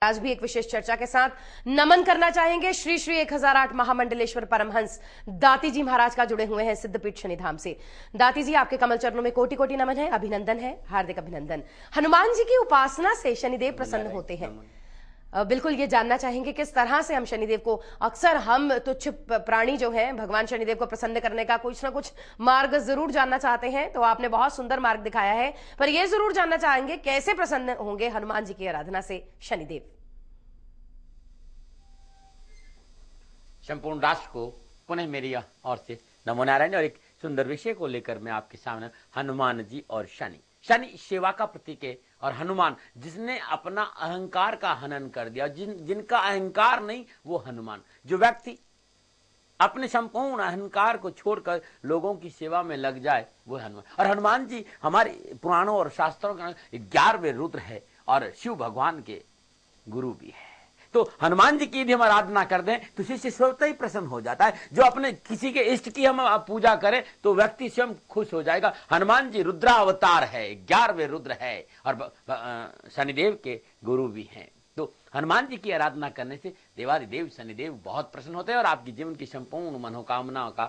आज भी एक विशेष चर्चा के साथ नमन करना चाहेंगे श्री श्री 1008 महामंडलेश्वर परमहंस दाती जी महाराज का जुड़े हुए हैं सिद्धपीठ शनिधाम से। दाती जी, आपके कमल चरणों में कोटि कोटि नमन है, अभिनंदन है, हार्दिक अभिनंदन। हनुमान जी की उपासना से शनिदेव प्रसन्न होते हैं। बिल्कुल ये जानना चाहेंगे किस तरह से हम शनिदेव को, अक्सर हम तुच्छ प्राणी जो हैं भगवान शनिदेव को प्रसन्न करने का कुछ ना कुछ मार्ग जरूर जानना चाहते हैं, तो आपने बहुत सुंदर मार्ग दिखाया है, पर यह जरूर जानना चाहेंगे कैसे प्रसन्न होंगे हनुमान जी की आराधना से शनिदेव। संपूर्ण राष्ट्र को पुनः मेरी ओर से नमो नारायण। और एक सुंदर विषय को लेकर मैं आपके सामने, हनुमान जी और शनि। शनि सेवा का प्रतीक है और हनुमान जिसने अपना अहंकार का हनन कर दिया, जिनका अहंकार नहीं वो हनुमान। जो व्यक्ति अपने संपूर्ण अहंकार को छोड़कर लोगों की सेवा में लग जाए वो हनुमान। और हनुमान जी हमारे पुराणों और शास्त्रों के 11वें रुद्र है और शिव भगवान के गुरु भी है। तो हनुमान जी की यदि हम आराधना कर दें तो शिष्य स्वतः ही प्रसन्न हो जाता है। जो अपने किसी के इष्ट की हम पूजा करें तो व्यक्ति स्वयं खुश हो जाएगा। हनुमान जी रुद्रावतार है, 11वें रुद्र है और शनिदेव के गुरु भी हैं। तो हनुमान जी की आराधना करने से देवादिदेव शनिदेव बहुत प्रसन्न होते हैं और आपकी जीवन की संपूर्ण मनोकामनाओं का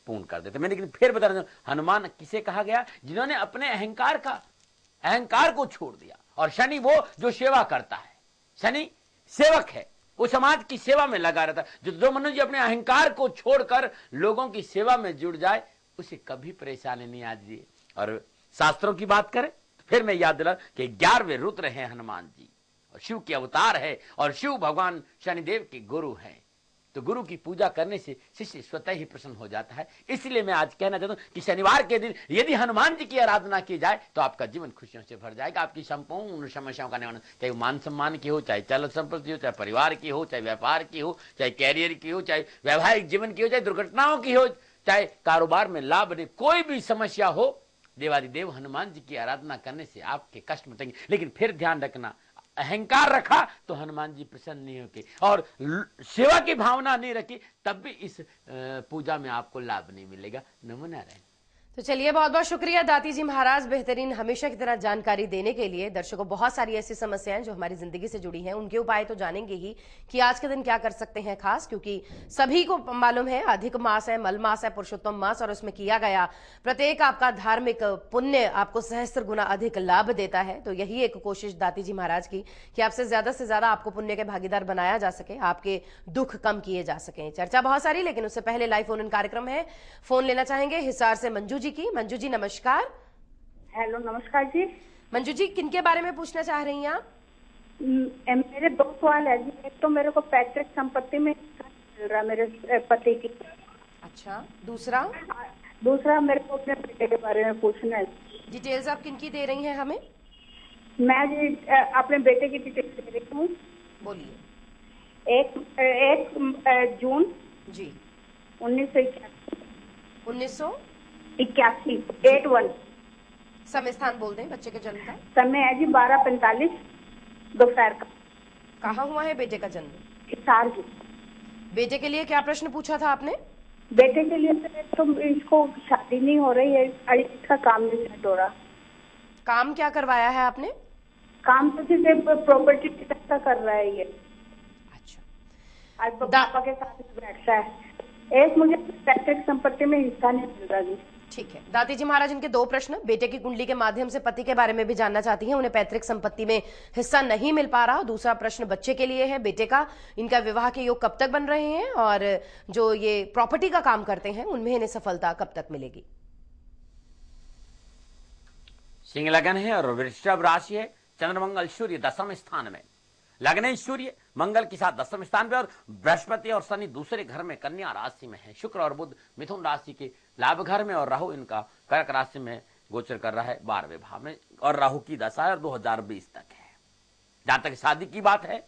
पूर्ण कर देते हैं। मैं लेकिन फिर बता रहा हूं, हनुमान किसे कहा गया? जिन्होंने अपने अहंकार को छोड़ दिया। और शनि वो जो सेवा करता है, शनि सेवक है, वो समाज की सेवा में लगा रहता है। जो मनुष्य अपने अहंकार को छोड़कर लोगों की सेवा में जुड़ जाए उसे कभी परेशानी नहीं आती है। और शास्त्रों की बात करें तो फिर मैं याद दिला कि 11वें रुद्र हैं हनुमान जी और शिव के अवतार है और शिव भगवान शनिदेव के गुरु हैं। तो गुरु की पूजा करने से शिष्य स्वतः ही प्रसन्न हो जाता है। इसलिए मैं आज कहना चाहता हूं कि शनिवार के दिन यदि हनुमान जी की आराधना की जाए तो आपका जीवन खुशियों से भर जाएगा। आपकी संपूर्ण समस्याओं का निवारण, चाहे मान सम्मान की हो, चाहे चल संपत्ति हो, चाहे परिवार की हो, चाहे व्यापार की हो, चाहे कैरियर की हो, चाहे वैवाहिक जीवन की हो, चाहे दुर्घटनाओं की हो, चाहे कारोबार में लाभ नहीं, कोई भी समस्या हो, देवादिदेव हनुमान जी की आराधना करने से आपके कष्ट मिटेंगे। लेकिन फिर ध्यान रखना, अहंकार रखा तो हनुमान जी प्रसन्न नहीं होंगे और सेवा की भावना नहीं रखी तब भी इस पूजा में आपको लाभ नहीं मिलेगा। नमो नारायण। तो चलिए, बहुत बहुत शुक्रिया दाती जी महाराज, बेहतरीन हमेशा की तरह जानकारी देने के लिए। दर्शकों, बहुत सारी ऐसी समस्याएं जो हमारी जिंदगी से जुड़ी हैं, उनके उपाय तो जानेंगे ही कि आज के दिन क्या कर सकते हैं खास, क्योंकि सभी को मालूम है अधिक मास है, मल मास है, पुरुषोत्तम मास, और उसमें किया गया प्रत्येक आपका धार्मिक पुण्य आपको सहस्त्र गुना अधिक लाभ देता है। तो यही एक कोशिश दाती जी महाराज की कि आपसे ज्यादा आपको पुण्य के भागीदार बनाया जा सके, आपके दुख कम किए जा सके। चर्चा बहुत सारी, लेकिन उससे पहले लाइव फोन इन कार्यक्रम है। फोन लेना चाहेंगे हिसार से मंजू जी की। मंजू जी नमस्कार। हेलो, नमस्कार जी। मंजू जी, किनके बारे में पूछना चाह रही हैं आप? मेरे 2 सवाल है जी। एक तो मेरे को पैतृक संपत्ति में मिल रहा मेरे पति की। अच्छा, दूसरा मेरे को अपने बेटे के बारे में पूछना है। डिटेल्स आप किनकी दे रही हैं हमें? मैं जी अपने बेटे की डिटेल्स दे रही हूँ। बोलिए। 1 जून जी 1981। 81 समय स्थान बोल दें बच्चे के जन्म का। समय है जी 12:45 दोपहर का। कहाँ हुआ है बेटे का जन्म? हिसार जी। बेटे के लिए क्या प्रश्न पूछा था आपने? बेटे के लिए तो इसको शादी नहीं हो रही है, इसका काम नहीं सेट हो रहा। काम क्या करवाया है आपने? काम तो सिर्फ प्रॉपर्टी का कर रहा है ये। अच्छा, आज पापा के साथ बैठता है। एक मुझे पैतृक संपत्ति में हिस्सा नहीं मिल रहा जी। ठीक है, दाती जी महाराज, इनके 2 प्रश्न। बेटे की कुंडली के माध्यम से पति के बारे में भी जानना चाहती हैं, उन्हें पैतृक संपत्ति में हिस्सा नहीं मिल पा रहा। दूसरा प्रश्न बच्चे के लिए है, बेटे का, इनका विवाह के योग कब तक बन रहे हैं और जो ये प्रॉपर्टी का काम करते हैं उनमें इन्हें सफलता कब तक मिलेगी? सिंह लगन है और वृषभ राशि है। चंद्रमंगल सूर्य 10वें स्थान में, लग्न सूर्य मंगल के साथ 10वें स्थान पे और बृहस्पति और शनि दूसरे घर में कन्या राशि में है। शुक्र और बुध मिथुन राशि के लाभ घर में और राहु इनका कर्क राशि में गोचर कर रहा है 12वें भाव में और राहु की दशा है और 2020 तक है। जहां तक शादी की बात है,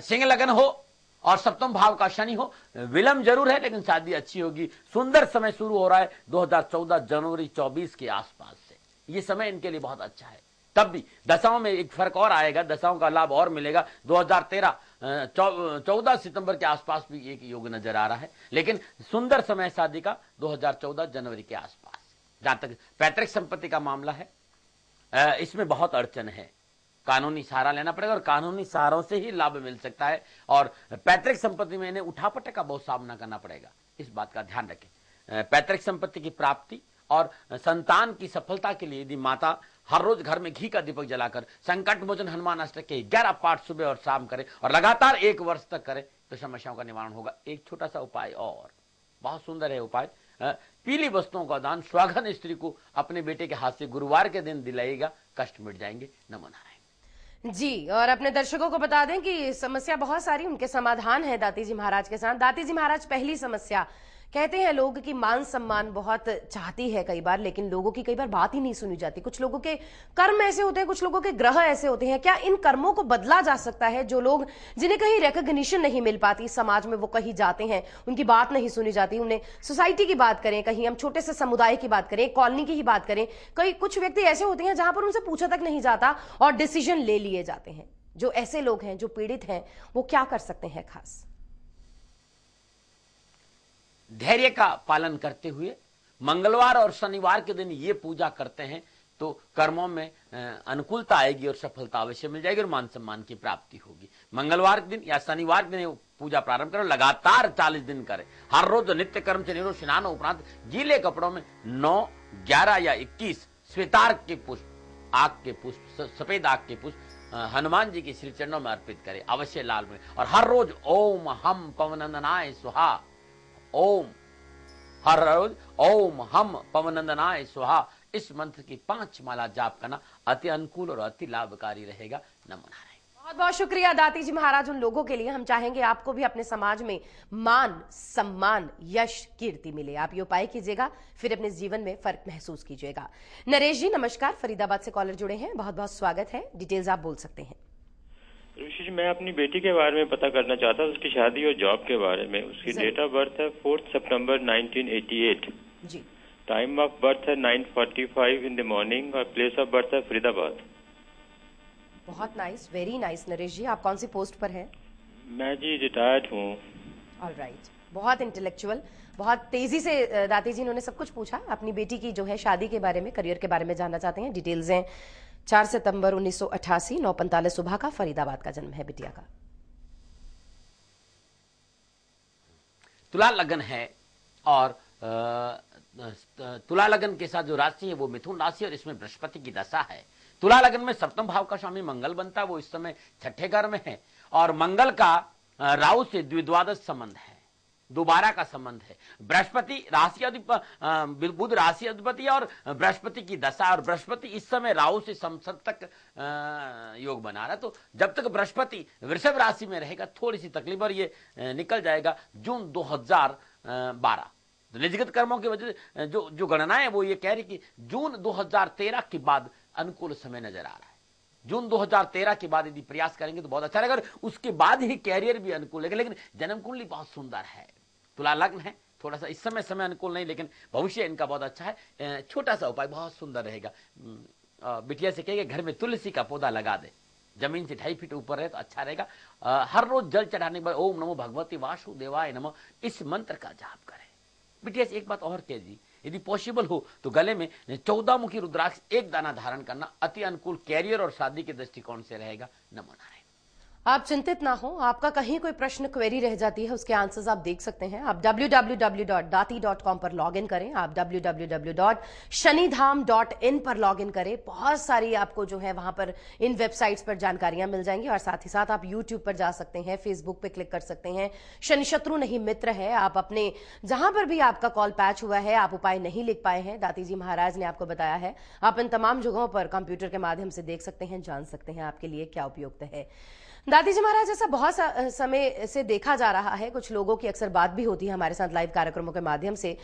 सिंह लगन हो और 7वें भाव का शनि हो, विलंब जरूर है लेकिन शादी अच्छी होगी। सुंदर समय शुरू हो रहा है 2014 जनवरी 24 के आसपास से। ये समय इनके लिए बहुत अच्छा है। तब भी दशाओं में एक फर्क और आएगा, दशाओं का लाभ और मिलेगा। 14 सितंबर के आसपास भी एक योग नजर आ रहा है, लेकिन सुंदर समय शादी का 2014 जनवरी के आसपास। जहां तक पैतृक संपत्ति का मामला है, इसमें बहुत अड़चन है। कानूनी सहारा लेना पड़ेगा और कानूनी सहारों से ही लाभ मिल सकता है। और पैतृक संपत्ति में इन्हें उठापटक का बहुत सामना करना पड़ेगा, इस बात का ध्यान रखें। पैतृक संपत्ति की प्राप्ति और संतान की सफलता के लिए यदि माता हर रोज घर में घी का दीपक जलाकर संकट मोचन हनुमान अष्टक के 11 पाठ सुबह और शाम करें और लगातार 1 वर्ष तक करें तो समस्याओं का निवारण होगा। एक छोटा सा उपाय और बहुत सुंदर है उपाय, पीली वस्तुओं का दान स्वागन स्त्री को अपने बेटे के हाथ से गुरुवार के दिन दिलाएगा, कष्ट मिट जाएंगे। नमो नारायण जी। और अपने दर्शकों को बता दें कि समस्या बहुत सारी, उनके समाधान है दाती जी महाराज के साथ। दाती जी महाराज, पहली समस्या, कहते हैं लोग कि मान सम्मान बहुत चाहती है कई बार, लेकिन लोगों की कई बार बात ही नहीं सुनी जाती। कुछ लोगों के कर्म ऐसे होते हैं, कुछ लोगों के ग्रह ऐसे होते हैं। क्या इन कर्मों को बदला जा सकता है? जो लोग जिन्हें कहीं रिकॉग्निशन नहीं मिल पाती समाज में, वो कहीं जाते हैं, उनकी बात नहीं सुनी जाती। उन्हें सोसाइटी की बात करें, कहीं हम छोटे से समुदाय की बात करें, कॉलोनी की ही बात करें, कई कुछ व्यक्ति ऐसे होते हैं जहां पर उनसे पूछा तक नहीं जाता और डिसीजन ले लिए जाते हैं। जो ऐसे लोग हैं, जो पीड़ित हैं, वो क्या कर सकते हैं खास? धैर्य का पालन करते हुए मंगलवार और शनिवार के दिन ये पूजा करते हैं तो कर्मों में अनुकूलता आएगी और सफलता अवश्य मिल जाएगी और मान सम्मान की प्राप्ति होगी। मंगलवार के दिन या शनिवार के दिन पूजा प्रारंभ करें, लगातार 40 दिन करें। हर रोज नित्य कर्म से निरोध स्नान उपरांत गीले कपड़ों में 9, 11 या 21 श्वेतार्क के पुष्प, आग के पुष्प, सफेद आग के पुष्प हनुमान जी के श्री चरणों में अर्पित करें, अवश्य लाल में। और हर रोज ओम हम पवनंदनाय स्वाहा, ओम, हर रोज ओम हम पवनंदनाय स्वाहा, इस मंत्र की 5 माला जाप करना अति अनुकूल और अति लाभकारी रहेगा। नमो नारायण। बहुत बहुत शुक्रिया दाती जी महाराज उन लोगों के लिए। हम चाहेंगे आपको भी अपने समाज में मान सम्मान यश कीर्ति मिले। आप ये उपाय कीजिएगा, फिर अपने जीवन में फर्क महसूस कीजिएगा। नरेश जी नमस्कार, फरीदाबाद से कॉलर जुड़े हैं, बहुत बहुत स्वागत है। डिटेल्स आप बोल सकते हैं। ऋषि जी, मैं अपनी बेटी के बारे में पता करना चाहता हूँ, उसकी शादी और जॉब के बारे में। उसकी डेट ऑफ बर्थ है 4 सितंबर 1988 जी। टाइम ऑफ बर्थ है 9:45 इन द मॉर्निंग और प्लेस ऑफ बर्थ है फरीदाबाद। बहुत नाइस, वेरी नाइस। नरेश जी, आप कौन सी पोस्ट पर हैं? मैं जी रिटायर्ड हूँ। ऑलराइट, बहुत इंटेलेक्चुअल, बहुत तेजी से दाती जी इन्होंने सब कुछ पूछा। अपनी बेटी की जो है शादी के बारे में, करियर के बारे में जानना चाहते हैं। डिटेल्स हैं 4 सितंबर 1988, 9:45 सुबह का, फरीदाबाद का जन्म है बिटिया का। तुला लगन है और तुला लगन के साथ जो राशि है वो मिथुन राशि और इसमें बृहस्पति की दशा है। तुला लगन में सप्तम भाव का स्वामी मंगल बनता है, वो इस समय 6ठे घर में है और मंगल का राहु से द्विद्वादश संबंध है, दोबारा का संबंध है। बृहस्पति राशि अधिपति, बुध राशि अधिपति और बृहस्पति की दशा, और बृहस्पति इस समय राहु से समसप्तक योग बना रहा है। तो जब तक बृहस्पति वृषभ राशि में रहेगा थोड़ी सी तकलीफ, और ये निकल जाएगा जून 2012। तो निजगत कर्मों की वजह से जो गणनाएं वो ये कह रही कि जून 2013 के बाद अनुकूल समय नजर आ रहा है। जून 2013 के बाद यदि प्रयास करेंगे तो बहुत अच्छा रहेगा, उसके बाद ही कैरियर भी अनुकूल है। लेकिन जन्म कुंडली बहुत सुंदर है, तुला लग्न है, थोड़ा सा इस समय अनुकूल नहीं, लेकिन भविष्य इनका बहुत अच्छा है। छोटा सा उपाय बहुत सुंदर रहेगा, बिटिया से कहेंगे घर में तुलसी का पौधा लगा दे, जमीन से 2.5 फीट ऊपर है तो अच्छा रहेगा। हर रोज जल चढ़ाने के बाद ओम नमो भगवती वासुदेवाय नमः इस मंत्र का जाप करें। बिटिया से एक बात और कह दी, यदि पॉसिबल हो तो गले में 14 मुखी रुद्राक्ष 1 दाना धारण करना अति अनुकूल कैरियर और शादी के दृष्टिकोण से रहेगा। नमो नारायण। आप चिंतित ना हो, आपका कहीं कोई प्रश्न क्वेरी रह जाती है, उसके आंसर्स आप देख सकते हैं। आप www.dati.com पर लॉगिन करें, आप www.shanidham.in पर लॉगिन करें। बहुत सारी आपको जो है वहां पर इन वेबसाइट्स पर जानकारियां मिल जाएंगी, और साथ ही साथ आप यूट्यूब पर जा सकते हैं, फेसबुक पे क्लिक कर सकते हैं। शनि शत्रु नहीं मित्र है। आप अपने जहां पर भी आपका कॉल पैच हुआ है, आप उपाय नहीं लिख पाए हैं, दाती जी महाराज ने आपको बताया है, आप इन तमाम जगहों पर कंप्यूटर के माध्यम से देख सकते हैं, जान सकते हैं आपके लिए क्या उपयुक्त है। दादी जी महाराज, ऐसा बहुत समय से देखा जा रहा है, कुछ लोगों की अक्सर बात भी होती है हमारे साथ लाइव कार्यक्रमों के माध्यम से।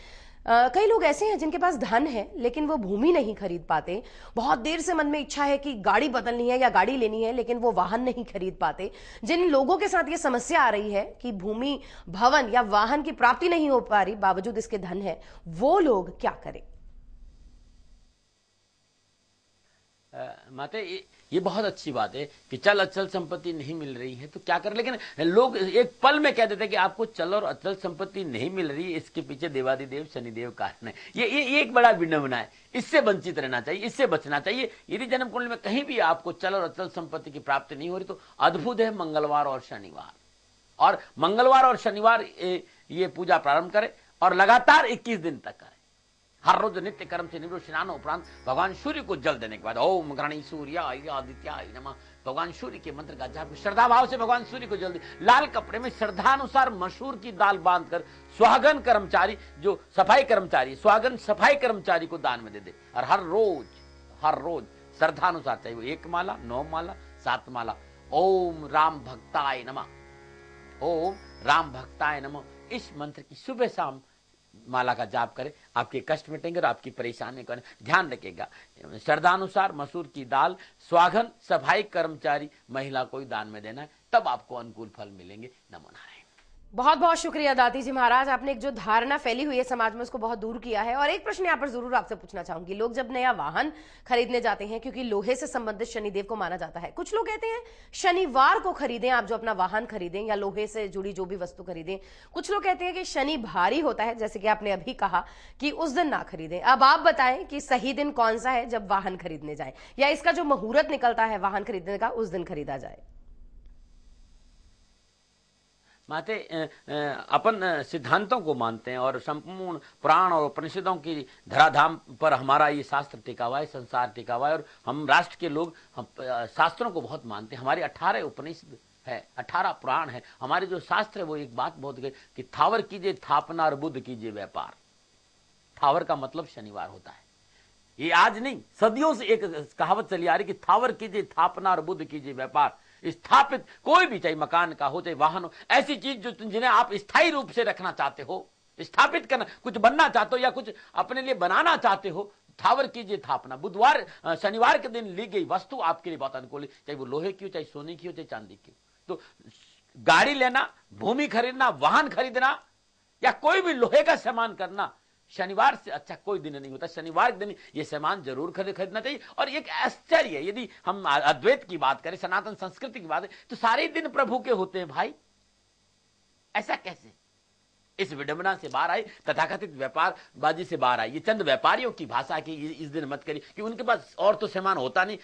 कई लोग ऐसे हैं जिनके पास धन है लेकिन वो भूमि नहीं खरीद पाते। बहुत देर से मन में इच्छा है कि गाड़ी बदलनी है या गाड़ी लेनी है, लेकिन वो वाहन नहीं खरीद पाते। जिन लोगों के साथ ये समस्या आ रही है कि भूमि, भवन या वाहन की प्राप्ति नहीं हो पा रही, बावजूद इसके धन है, वो लोग क्या करें? माते ये बहुत अच्छी बात है कि चल अचल संपत्ति नहीं मिल रही है तो क्या कर, लेकिन लोग एक पल में कह देते हैं कि आपको चल और अचल संपत्ति नहीं मिल रही, इसके पीछे देवादिदेव शनिदेव कारण है। ये एक बड़ा विडंबना है, इससे वंचित रहना चाहिए, इससे बचना चाहिए। यदि जन्म कुंडली में कहीं भी आपको चल और अचल संपत्ति की प्राप्ति नहीं हो रही तो अद्भुत है मंगलवार और शनिवार, और मंगलवार और शनिवार ये पूजा प्रारंभ करें और लगातार 21 दिन तक करें। हर रोज नित्य कर्म से निवृत्त स्नान उपरांत भगवान सूर्य को जल देने के बाद ओम गृणी सूर्याय आदित्याय नमः, भगवान सूर्य के मंत्र का जाप श्रद्धा भाव से भगवान सूर्य को जल दे। लाल कपड़े में श्रद्धानुसार मसूर की दाल बांधकर सुहागन कर्मचारी, जो सफाई कर्मचारी, सुहागन सफाई कर्मचारी को दान में दे दे। और हर रोज श्रद्धानुसार, चाहे वो 1 माला, 9 माला, 7 माला, ओम राम भक्ताय नमः, ओम राम भक्ताय नमः, इस मंत्र की सुबह शाम माला का जाप करें। आपके कष्ट मिटेंगे और आपकी परेशानी का ध्यान रखिएगा। श्रद्धानुसार मसूर की दाल स्वागन सफाई कर्मचारी महिला को दान में देना है, तब आपको अनुकूल फल मिलेंगे। नमो नारायण। बहुत बहुत शुक्रिया दाती जी महाराज, आपने एक जो धारणा फैली हुई है समाज में उसको बहुत दूर किया है। और एक प्रश्न यहाँ पर जरूर आपसे पूछना चाहूंगी, लोग जब नया वाहन खरीदने जाते हैं, क्योंकि लोहे से संबंधित शनिदेव को माना जाता है, कुछ लोग कहते हैं शनिवार को खरीदें आप जो अपना वाहन खरीदें या लोहे से जुड़ी जो भी वस्तु खरीदें। कुछ लोग कहते हैं कि शनि भारी होता है, जैसे कि आपने अभी कहा कि उस दिन ना खरीदें। अब आप बताएं कि सही दिन कौन सा है जब वाहन खरीदने जाए, या इसका जो मुहूर्त निकलता है वाहन खरीदने का उस दिन खरीदा जाए। माते अपन सिद्धांतों को मानते हैं और संपूर्ण पुराण और उपनिषदों की धराधाम पर हमारा ये शास्त्र टिका हुआ है, संसार टिका हुआ है, और हम राष्ट्र के लोग हम शास्त्रों को बहुत मानते हैं। हमारे 18 उपनिषद है, 18 पुराण है। हमारे जो शास्त्र है वो एक बात बहुत गई कि थावर कीजिए थापना और बुद्ध कीजिए व्यापार। थावर का मतलब शनिवार होता है। ये आज नहीं, सदियों से एक कहावत चली आ रही कि थावर कीजिए थापना और बुद्ध कीजिए व्यापार। स्थापित कोई भी, चाहे मकान का हो चाहे वाहन हो, ऐसी चीज जो जिन्हें आप स्थायी रूप से रखना चाहते हो, स्थापित करना, कुछ बनना चाहते हो या कुछ अपने लिए बनाना चाहते हो, थावर कीजिए थापना। बुधवार शनिवार के दिन ली गई वस्तु आपके लिए बहुत अनुकूल है, चाहे वो लोहे की हो, चाहे सोने की हो, चाहे चांदी की हो। तो गाड़ी लेना, भूमि खरीदना, वाहन खरीदना या कोई भी लोहे का सामान करना, शनिवार से अच्छा कोई दिन नहीं होता। शनिवार के दिन ये सामान जरूर खरीदना चाहिए। और एक आश्चर्य है, यदि हम अद्वैत की बात करें, सनातन संस्कृति की बात है, तो सारे दिन प्रभु के होते हैं भाई। ऐसा कैसे? इस विडंबना से बाहर आई, तथाकथित व्यापारबाजी से बाहर आई। ये चंद व्यापारियों की भाषा की इस दिन मत करिए कि उनके पास और तो सामान होता नहीं,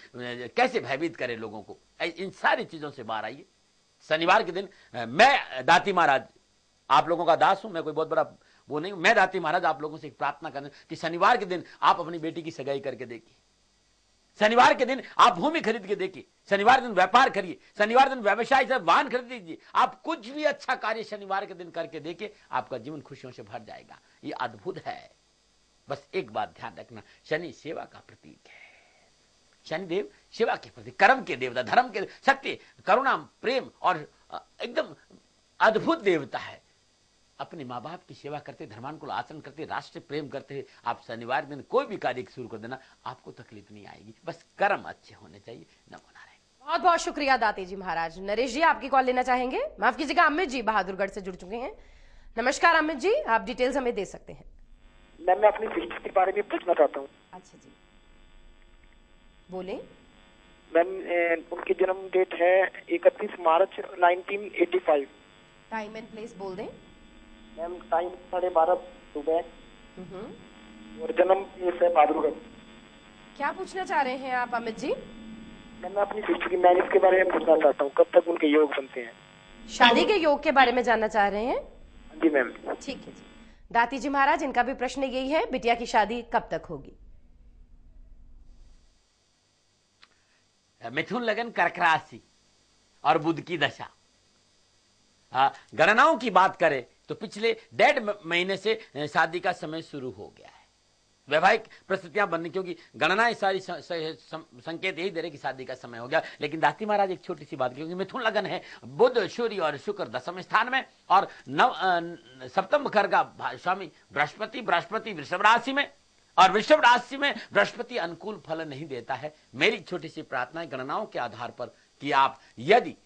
कैसे भयभीत करे लोगों को। इन सारी चीजों से बाहर आइए। शनिवार के दिन मैं दाती महाराज आप लोगों का दास हूं, मैं कोई बहुत बड़ा वो नहीं, मैं दाती महाराज आप लोगों से एक प्रार्थना करना कि शनिवार के दिन आप अपनी बेटी की सगाई करके देखिए। शनिवार के दिन आप भूमि खरीद के देखिए। शनिवार दिन व्यापार करिए। शनिवार दिन व्यवसाय से वाहन खरीद लीजिए। आप कुछ भी अच्छा कार्य शनिवार के दिन करके देखिए, आपका जीवन खुशियों से भर जाएगा। ये अद्भुत है। बस एक बात ध्यान रखना, शनि सेवा का प्रतीक है। शनिदेव सेवा के प्रतीक, कर्म के देवता, धर्म के, सत्य, करुणा, प्रेम और एकदम अद्भुत देवता है। अपने माँ बाप की सेवा करते, धर्मानुकूल आचरण करते, राष्ट्र प्रेम करते, आप शनिवार दिन कोई भी कार्य शुरू कर देना, आपको तकलीफ नहीं आएगी। बस कर्म अच्छे होने चाहिए। नमो नारायण। बहुत बहुत शुक्रिया दाती जी महाराज। नरेश जी आपकी कॉल लेना चाहेंगे? माफ कीजिएगा, अमित जी बहादुरगढ़ से जुड़ चुके हैं। नमस्कार अमित जी, आप डिटेल्स हमें दे सकते हैं? मैम मैं अपनी फ्यूचर के बारे में पूछना चाहता हूँ। अच्छा जी, बोले। मैम उनकी जन्म डेट है 31 मार्च 1985। टाइम एंड प्लेस बोल दें। मैम टाइम 12:30 सुबह और जन्म प्लेस है बहादुरगढ़। क्या पूछना चाह रहे हैं आप अमित जी? मैम मैं अपनी फ्यूचर की मैरिज के बारे में पूछना चाहता हूँ, कब तक उनके योग बनते हैं? शादी के योग के बारे में जानना चाह रहे हैं? जी मैम। ठीक है जी। दाती जी महाराज, इनका भी प्रश्न यही है, बिटिया की शादी कब तक होगी? मिथुन लगन कर्क राशि और बुध की दशा। गणनाओं की बात करें तो पिछले 1.5 महीने से शादी का समय शुरू हो गया है। वैवाहिक परिस्थितियां बनने, क्योंकि गणनाएं सारी संकेत यही दे रहे कि शादी का समय हो गया। लेकिन दाती महाराज एक छोटी सी बात, क्योंकि मिथुन लगन है, बुध सूर्य और शुक्र 10वें स्थान में, और सप्तम घर का स्वामी बृहस्पति वृषभ राशि में, और वृषभ राशि में बृहस्पति अनुकूल फल नहीं देता है। मेरी छोटी सी प्रार्थना है गणनाओं के आधार पर कि आप यदि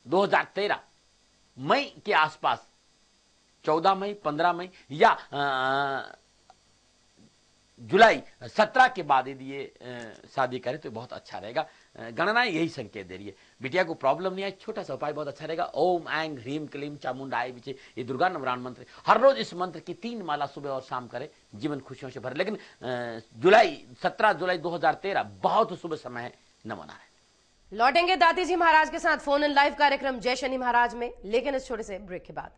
2013 मई के आसपास, 14 मई 15 मई या जुलाई 17 के बाद यदि ये शादी करे तो बहुत अच्छा रहेगा। गणनाएं यही संकेत दे रही है। बिटिया को प्रॉब्लम नहीं है, छोटा सा उपाय बहुत अच्छा रहेगा। ओम ऐं ह्रीम क्लीम चामुंडाय विचे, ये दुर्गा नवरान मंत्र, हर रोज इस मंत्र की 3 माला सुबह और शाम करे, जीवन खुशियों से भरे। लेकिन 17 जुलाई 2013 बहुत शुभ समय है। नमो नारायण। लौटेंगे दाती जी महाराज के साथ फोन इन लाइव कार्यक्रम जय शनि महाराज में, लेकिन इस छोटे से ब्रेक के बाद।